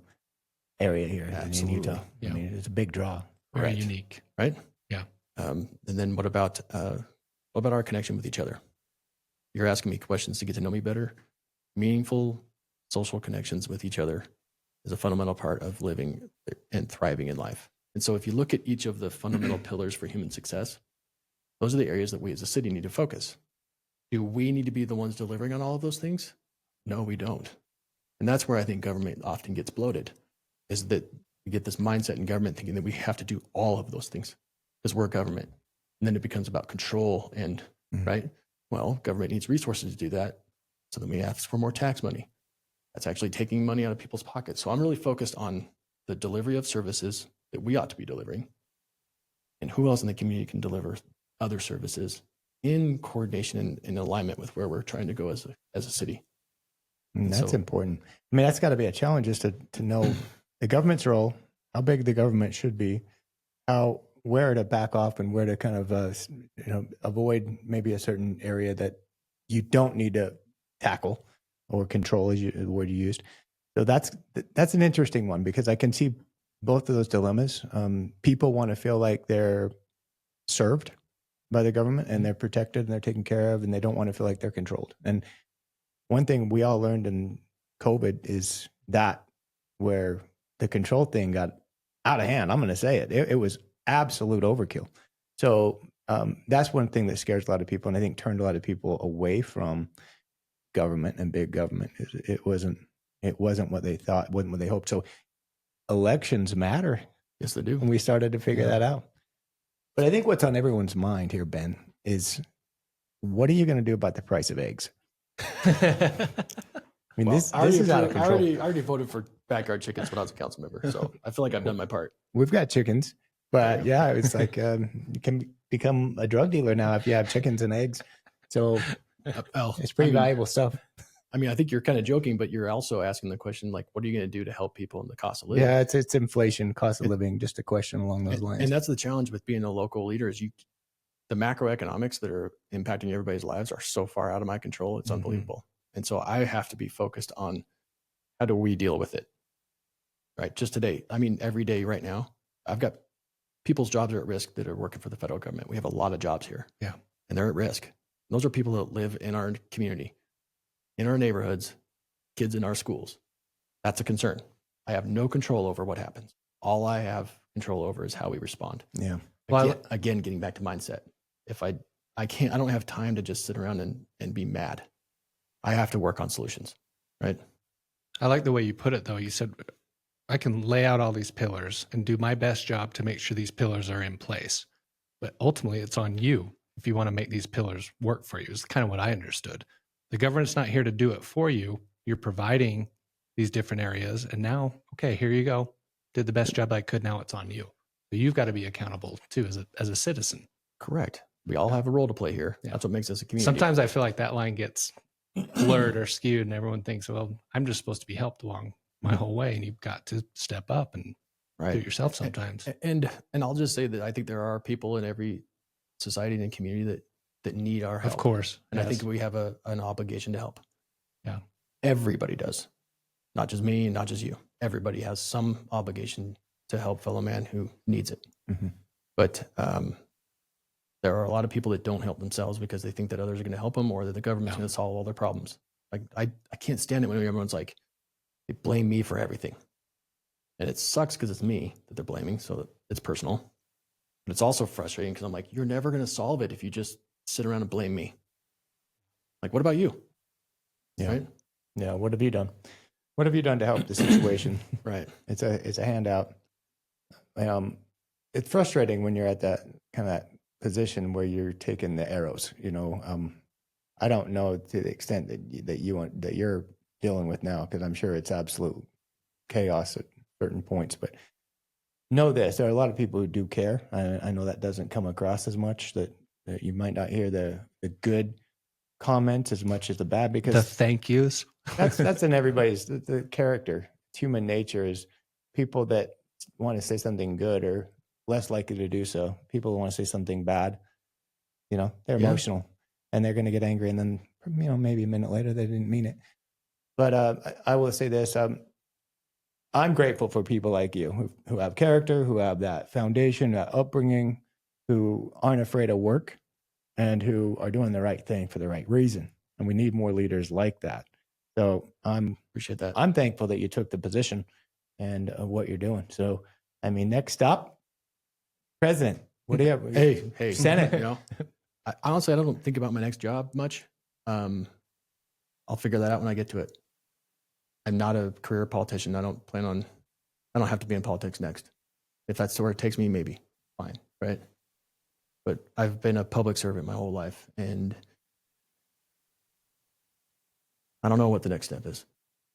area here in Utah. Yeah. I mean, it's a big draw. Very unique. Right? Yeah. And then what about our connection with each other? You're asking me questions to get to know me better. Meaningful social connections with each other is a fundamental part of living and thriving in life. And so if you look at each of the fundamental pillars for human success, those are the areas that we as a city need to focus. Do we need to be the ones delivering on all of those things? No, we don't. And that's where I think government often gets bloated, is that we get this mindset in government thinking that we have to do all of those things because we're government. And then it becomes about control and, right? Well, government needs resources to do that. So then we ask for more tax money. That's actually taking money out of people's pockets. So I'm really focused on the delivery of services that we ought to be delivering, and who else in the community can deliver other services in coordination and in alignment with where we're trying to go as a city. And that's important. I mean, that's got to be a challenge, just to know the government's role, how big the government should be, how where to back off and where to kind of avoid maybe a certain area that you don't need to tackle or control, is the word you used. So that's an interesting one, because I can see both of those dilemmas. People want to feel like they're served by the government and they're protected and they're taken care of, and they don't want to feel like they're controlled. And one thing we all learned in COVID is that where the control thing got out of hand. I'm going to say it. It was absolute overkill. So that's one thing that scares a lot of people, and I think turned a lot of people away from government and big government. It wasn't what they thought, wasn't what they hoped. So elections matter. Yes, they do. And we started to figure that out. But I think what's on everyone's mind here, Ben, is what are you going to do about the price of eggs? I mean, this is out of control. I already voted for backyard chickens when I was a council member, so I feel like I've done my part. We've got chickens, but yeah, it's like you can become a drug dealer now if you have chickens and eggs. So it's pretty valuable stuff. I mean, I think you're kind of joking, but you're also asking the question, like, what are you going to do to help people in the cost of living? Yeah, it's inflation, cost of living, just a question along those lines. And that's the challenge with being a local leader is the macroeconomics that are impacting everybody's lives are so far out of my control. It's unbelievable. And so I have to be focused on how do we deal with it, right? Just today, I mean, every day right now, I've got people's jobs are at risk that are working for the federal government. We have a lot of jobs here. Yeah. And they're at risk. And those are people that live in our community, in our neighborhoods, kids in our schools. That's a concern. I have no control over what happens. All I have control over is how we respond. Yeah. Again, getting back to mindset. If I don't have time to just sit around and be mad. I have to work on solutions, right? I like the way you put it, though. You said, I can lay out all these pillars and do my best job to make sure these pillars are in place. But ultimately, it's on you if you want to make these pillars work for you, is kind of what I understood. The government's not here to do it for you. You're providing these different areas. And now, okay, here you go. Did the best job I could. Now it's on you. So you've got to be accountable, too, as a citizen. Correct. We all have a role to play here. Yeah. That's what makes us a community. Sometimes I feel like that line gets blurred or skewed, and everyone thinks, well, I'm just supposed to be helped along my whole way, and you've got to step up and do it yourself sometimes. And I'll just say that I think there are people in every society and community that need our help. Of course. And I think we have an obligation to help. Yeah. Everybody does. Not just me, not just you. Everybody has some obligation to help fellow man who needs it. Mm-hmm. But there are a lot of people that don't help themselves because they think that others are going to help them or that the government's going to solve all their problems. Like I can't stand it when everyone's like, they blame me for everything. And it sucks because it's me that they're blaming, so it's personal. But it's also frustrating because I'm like, you're never going to solve it if you just sit around and blame me. Like, what about you? Yeah. Right? Yeah. What have you done? What have you done to help the situation? Right. It's a handout. It's frustrating when you're at that kind of position where you're taking the arrows. I don't know to the extent that you're dealing with now, because I'm sure it's absolute chaos at certain points. But know this: there are a lot of people who do care. I know that doesn't come across as much. That you might not hear the good comments as much as the bad, because the thank yous. that's in everybody's the character. It's human nature is people that want to say something good are less likely to do so. People who want to say something bad, they're emotional and they're going to get angry, and then maybe a minute later they didn't mean it. But I will say this: I'm grateful for people like you who have character, who have that foundation, that upbringing, who aren't afraid of work, and who are doing the right thing for the right reason. And we need more leaders like that. So Appreciate that. I'm thankful that you took the position and what you're doing. So, next stop, President. What do you have? Hey, Senate. Honestly, I don't think about my next job much. I'll figure that out when I get to it. I'm not a career politician. I don't have to be in politics next. If that's where it takes me, maybe. Fine, right? But I've been a public servant my whole life, and I don't know what the next step is,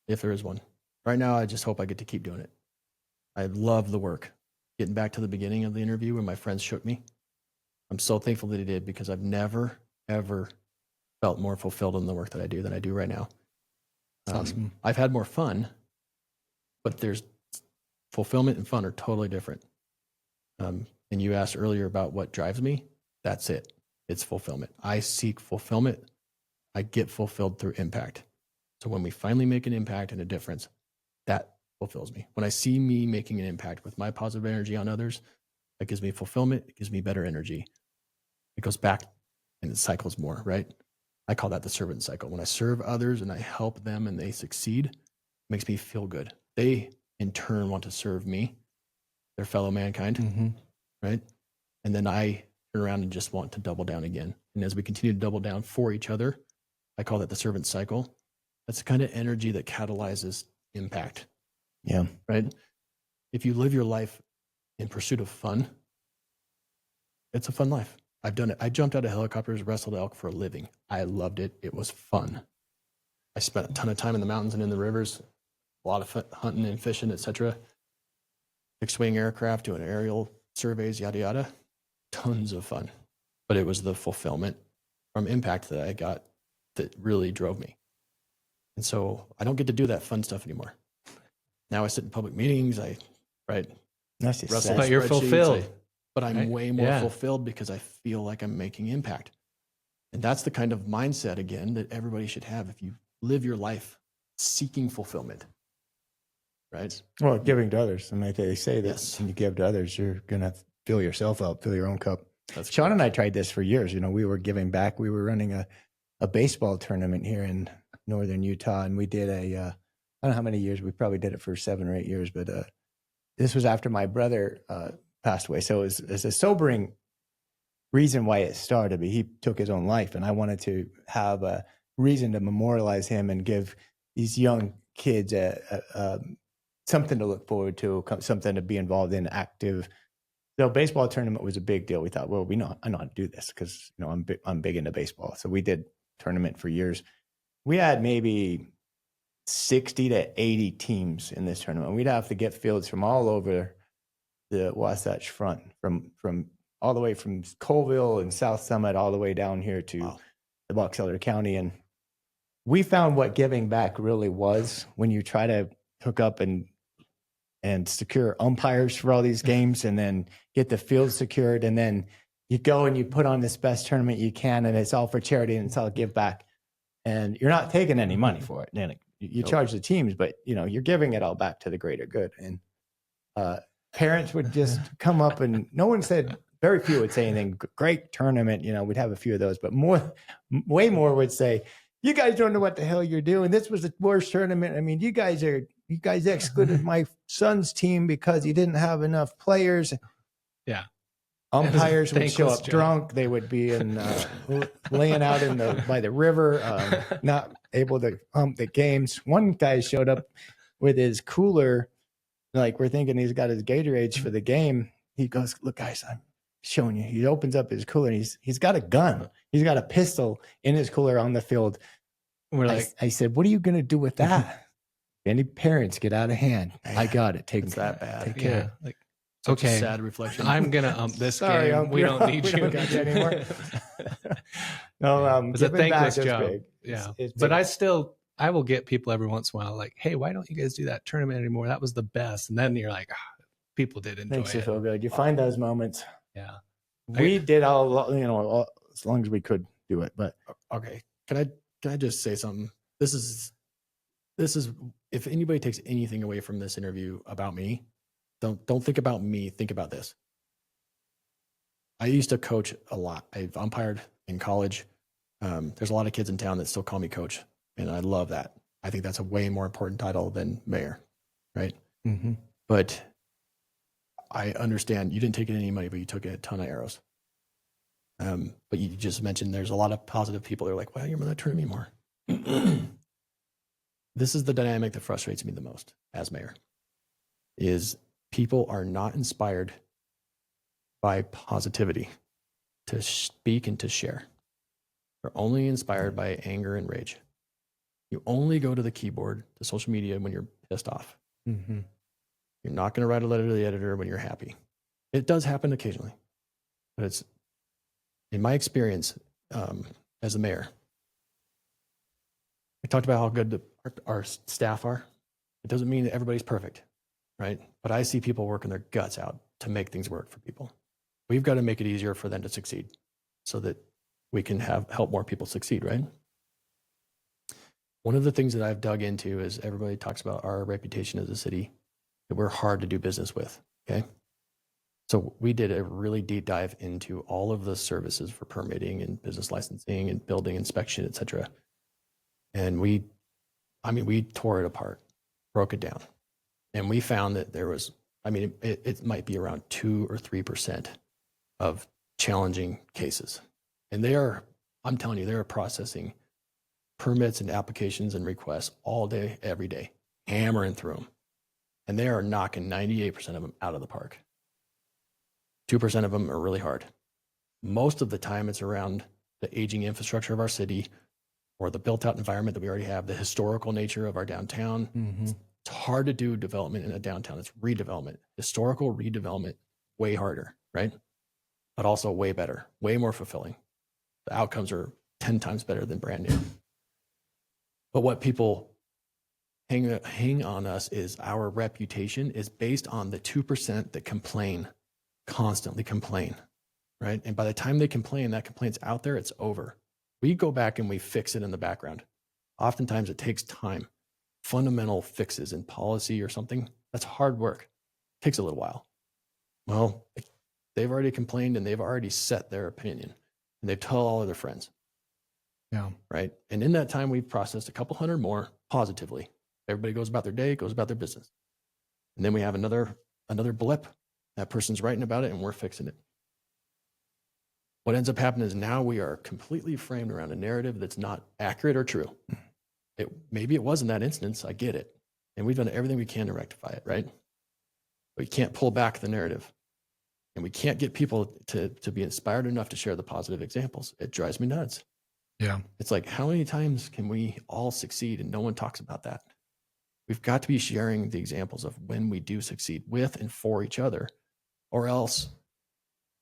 if there is one. Right now, I just hope I get to keep doing it. I love the work. Getting back to the beginning of the interview when my friends shook me, I'm so thankful that they did, because I've never, ever felt more fulfilled in the work that I do than I do right now. Awesome. I've had more fun, but there's fulfillment and fun are totally different. And you asked earlier about what drives me. That's it. It's fulfillment. I seek fulfillment. I get fulfilled through impact. So when we finally make an impact and a difference, that fulfills me. When I see me making an impact with my positive energy on others, that gives me fulfillment. It gives me better energy. It goes back and it cycles more, right? I call that the servant cycle. When I serve others and I help them and they succeed, it makes me feel good. They, in turn, want to serve me, their fellow mankind, right? And then I turn around and just want to double down again. And as we continue to double down for each other, I call that the servant cycle. That's the kind of energy that catalyzes impact. Yeah. Right? If you live your life in pursuit of fun, it's a fun life. I've done it. I jumped out of helicopters, wrestled elk for a living. I loved it. It was fun. I spent a ton of time in the mountains and in the rivers, a lot of hunting and fishing, etc. Fixed-wing aircraft, doing aerial surveys, yada, yada. Tons of fun. But it was the fulfillment from impact that I got that really drove me. And so I don't get to do that fun stuff anymore. Now I sit in public meetings, right? That's just Wrestle sad. But you're spreadsheets, fulfilled. but I'm right? way more Yeah. fulfilled because I feel like I'm making impact. And that's the kind of mindset, again, that everybody should have if you live your life seeking fulfillment, right? Well, giving to others. I mean, they say that Yes. when you give to others, you're going to fill yourself up, fill your own cup. That's Sean correct. and I tried this for years. You know, we were giving back. We were running a baseball tournament here in northern Utah, and we did I don't know how many years. We probably did it for 7 or 8 years, but this was after my brother passed away. So it's a sobering reason why it started. But he took his own life, and I wanted to have a reason to memorialize him and give these young kids something to look forward to, something to be involved in, active. So baseball tournament was a big deal. We thought, well, I know how to do this because I'm big into baseball. So we did tournament for years. We had maybe 60 to 80 teams in this tournament. We'd have to get fields from all over the Wasatch Front, from all the way from Colville and South Summit all the way down here to the Box Elder County. And we found what giving back really was when you try to hook up and secure umpires for all these games and then get the field secured. And then you go and you put on this best tournament you can, and it's all for charity and it's all give back. And you're not taking any money for it. And you charge the teams, but you're giving it all back to the greater good. And parents would just come up, and no one said, very few would say anything. Great tournament. We'd have a few of those, but way more would say, you guys don't know what the hell you're doing. This was the worst tournament. I mean, you guys excluded my son's team because he didn't have enough players. Yeah. Umpires would show up job. drunk. They would be laying out by the river, not able to pump the games. One guy showed up with his cooler, like we're thinking he's got his Gatorades for the game. He goes, "Look, guys, I'm showing you." He opens up his cooler, and he's got a gun. He's got a pistol in his cooler on the field. We're like, I said, "What are you going to do with that?" Any parents get out of hand. I got it. Take It's that bad. Take care. yeah, like, Such a okay, sad reflection. I'm gonna ump this Sorry, game. We don't need we you don't got you anymore. No, It's a giving back thankless is job. big. Yeah, It's but big. I will get people every once in a while like, hey, why don't you guys do that tournament anymore? That was the best. And then you're like, people did enjoy Makes you it. feel good. You find those moments. Yeah. We did all as long as we could do it. But Okay. Can I just say something? This is if anybody takes anything away from this interview about me, don't think about me, think about this. I used to coach a lot. I've umpired in college. There's a lot of kids in town that still call me coach, and I love that. I think that's a way more important title than mayor, right? mm-hmm. But I understand you didn't take in any money, but you took a ton of arrows. But you just mentioned there's a lot of positive people that are like, well, you're not turning me more. This is the dynamic that frustrates me the most as mayor, is people are not inspired by positivity to speak and to share. They're only inspired by anger and rage. You only go to the keyboard, to social media when you're pissed off. Mm-hmm. You're not going to write a letter to the editor when you're happy. It does happen occasionally, but it's, in my experience as a mayor, we talked about how good our staff are. It doesn't mean that everybody's perfect, right? But I see people working their guts out to make things work for people. we've got to make it easier for them to succeed so that we can help more people succeed, right? One of the things that I've dug into is everybody talks about our reputation as a city, that we're hard to do business with, okay? So we did a really deep dive into all of the services for permitting and business licensing and building inspection, et cetera. And we tore it apart, broke it down. And we found that there was, it might be around 2 or 3% of challenging cases. And I'm telling you, they are processing permits and applications and requests all day, every day, hammering through them. And they are knocking 98% of them out of the park. 2% of them are really hard. Most of the time it's around the aging infrastructure of our city or the built out environment that we already have, the historical nature of our downtown. Mm-hmm. It's hard to do development in a downtown. It's redevelopment, historical redevelopment, way harder, right? But also way better, way more fulfilling. The outcomes are 10 times better than brand new. But what people hang on us is our reputation is based on the 2% that constantly complain, right? And by the time they complain, that complaint's out there, it's over. We go back and we fix it in the background. Oftentimes it takes time. Fundamental fixes in policy or something, that's hard work. It takes a little while. Well, they've already complained and they've already set their opinion and they've told all of their friends. Yeah. Right. And in that time, we've processed a couple hundred more positively. Everybody goes about their day, goes about their business. And then we have another blip. That person's writing about it and we're fixing it. What ends up happening is now we are completely framed around a narrative that's not accurate or true. Maybe it was in that instance, I get it. And we've done everything we can to rectify it, right? But we can't pull back the narrative. And we can't get people to be inspired enough to share the positive examples. It drives me nuts. Yeah. It's like, how many times can we all succeed and no one talks about that? We've got to be sharing the examples of when we do succeed with and for each other, or else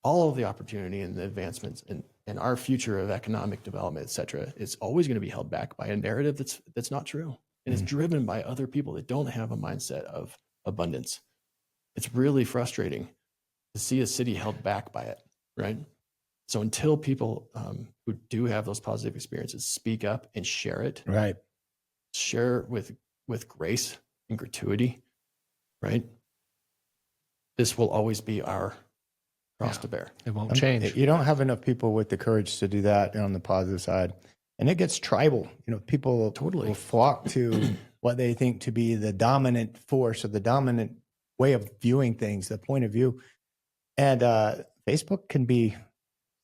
all of the opportunity and the advancements and our future of economic development, et cetera, is always going to be held back by a narrative that's not true. And it's driven by other people that don't have a mindset of abundance. It's really frustrating to see a city held back by it, right? So until people who do have those positive experiences speak up and share it, Right. share with grace and gratuity, right? This will always be our cross to bear. It won't change. You don't have enough people with the courage to do that on the positive side. And it gets tribal. People Totally will flock to what they think to be the dominant force or the dominant way of viewing things, the point of view. And Facebook can be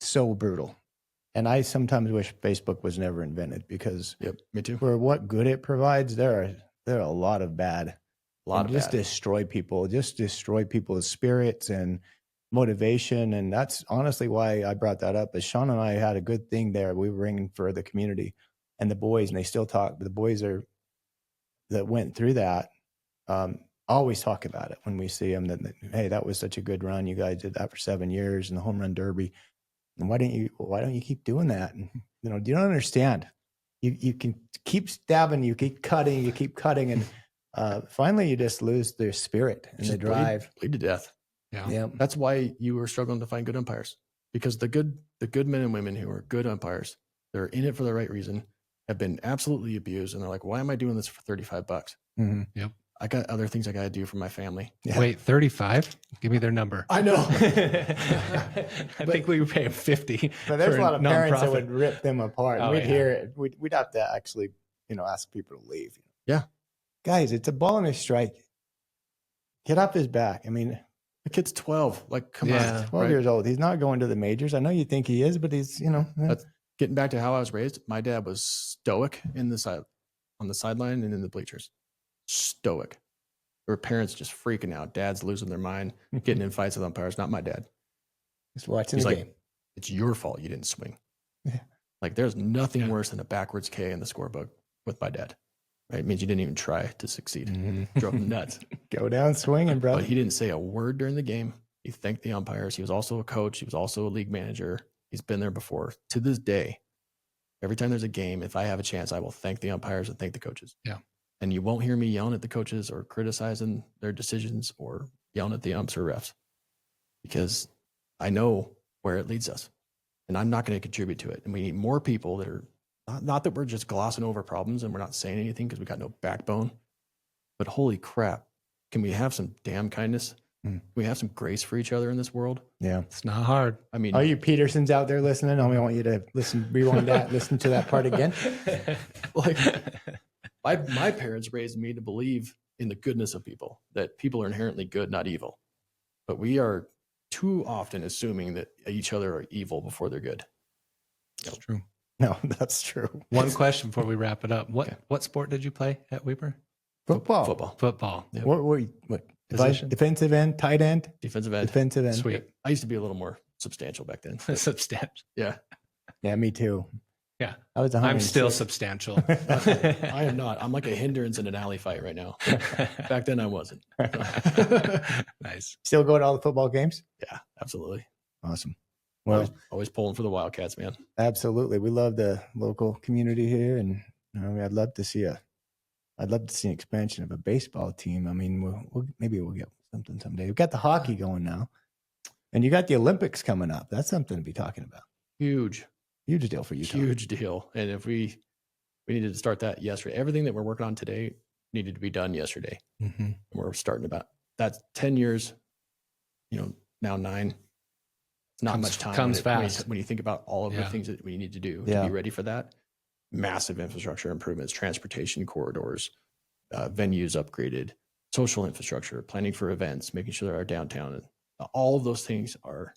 so brutal. And I sometimes wish Facebook was never invented because me too. for what good it provides, there are a lot of bad. Destroy people, just destroy people's spirits and motivation. And that's honestly why I brought that up. Is Sean and I had a good thing there. We were ringing for the community and the boys, and they still talk. But the boys that went through that always talk about it when we see them. That hey, that was such a good run. You guys did that for 7 years in the home run derby. And why don't you keep doing that? And you don't understand. You can keep stabbing, you keep cutting, and finally you just lose their spirit and the drive. Bleed to death. Yeah. That's why you were struggling to find good umpires, because the good men and women who are good umpires, they're in it for the right reason, have been absolutely abused, and they're like, why am I doing this for $35? Mm-hmm. Yep. I got other things I got to do for my family. Yeah. Wait, 35? Give me their number. I know. I think we were paying 50. But there's a lot of parents that nonprofit. would rip them apart. Oh, We'd yeah. hear it. We'd have to actually, ask people to leave. Yeah. Guys, it's a ball and a strike. Get off his back. I mean, The kid's 12. Like, come Yeah. on. 12 years old. He's not going to the majors. I know you think he is, but he's, That's getting back to how I was raised. My dad was stoic on the sideline and in the bleachers. Stoic. There were parents just freaking out. Dads losing their mind, getting in fights with umpires. Not my dad. just watching He's the like, game. it's your fault you didn't swing. Yeah. Like, there's nothing worse than a backwards K in the scorebook with my dad. Right? It means you didn't even try to succeed. Mm-hmm. Drove him nuts. Go down swinging, brother. But he didn't say a word during the game. He thanked the umpires. He was also a coach. He was also a league manager. He's been there before. To this day, every time there's a game, if I have a chance, I will thank the umpires and thank the coaches. Yeah. And you won't hear me yelling at the coaches or criticizing their decisions or yelling at the umps or refs, because I know where it leads us, and I'm not going to contribute to it. And we need more people that are not that we're just glossing over problems and we're not saying anything because we got no backbone, but holy crap, can we have some damn kindness? Can we have some grace for each other in this world? Yeah. It's not hard. I mean, All you Petersens out there listening, I want you to rewind that, listen to that part again. like my parents raised me to believe in the goodness of people, that people are inherently good, not evil. But we are too often assuming that each other are evil before they're good. It's true. No, that's true. One question before we wrap it up. Okay. What sport did you play at Weber? Football. Football. Yep. What Position? defensive end, tight end, Defensive end. defensive end. Sweet. I used to be a little more substantial back then. Substantial. Yeah. Yeah, me too. Yeah. I was I'm still 106. substantial. I am not. I'm like a hindrance in an alley fight right now. Back then I wasn't. Nice. Still go to all the football games? Yeah, absolutely. Awesome. Well, Always pulling for the Wildcats, man. absolutely. We love the local community here, and I'd love to see an expansion of a baseball team. I mean, maybe we'll get something someday. We've got the hockey going now, and you got the Olympics coming up. That's something to be talking about. Huge Huge deal for you. Huge deal. And if we needed to start that yesterday, everything that we're working on today needed to be done yesterday. Mm-hmm. And we're starting about that's 10 years, now 9. It's not much time. Comes fast. When you think about all of the things that we need to do to be ready for that. Massive infrastructure improvements, transportation corridors, venues upgraded, social infrastructure, planning for events, making sure that our downtown, and all of those things are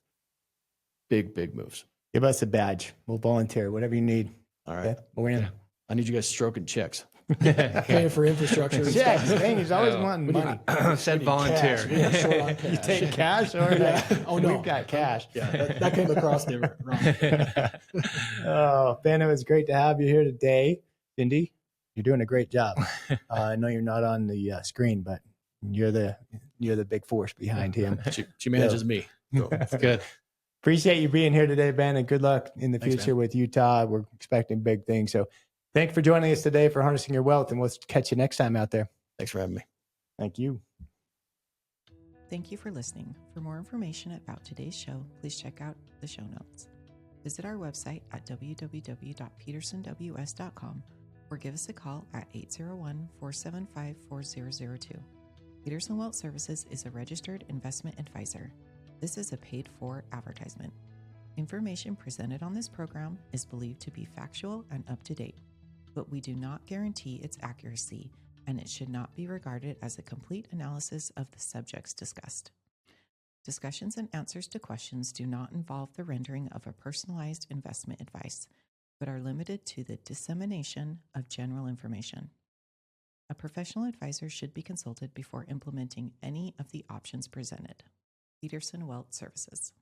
big, big moves. Give us a badge. We'll volunteer. Whatever you need. All right. Okay? We're in. Yeah. I need you guys stroking checks. Paying for infrastructure. And Yeah, stuff. dang, he's always wanting money. Said We need volunteer. cash. We're short on You cash. take cash or Oh, no. we've got cash. Yeah, that came across different. Wrong. Oh, Ben, it was great to have you here today. Cindy, you're doing a great job. I know you're not on the screen, but you're the big force behind him. She manages me. So. That's good. Appreciate you being here today, Ben, and good luck in the Thanks, future man. with Utah. We're expecting big things. So thanks for joining us today for Harnessing Your Wealth, and we'll catch you next time out there. Thanks for having me. Thank you. Thank you for listening. For more information about today's show, please check out the show notes. Visit our website at www.petersenws.com or give us a call at 801-475-4002. Petersen Wealth Services is a registered investment advisor. This is a paid-for advertisement. Information presented on this program is believed to be factual and up-to-date, but we do not guarantee its accuracy, and it should not be regarded as a complete analysis of the subjects discussed. Discussions and answers to questions do not involve the rendering of a personalized investment advice, but are limited to the dissemination of general information. A professional advisor should be consulted before implementing any of the options presented. Petersen Wealth Services.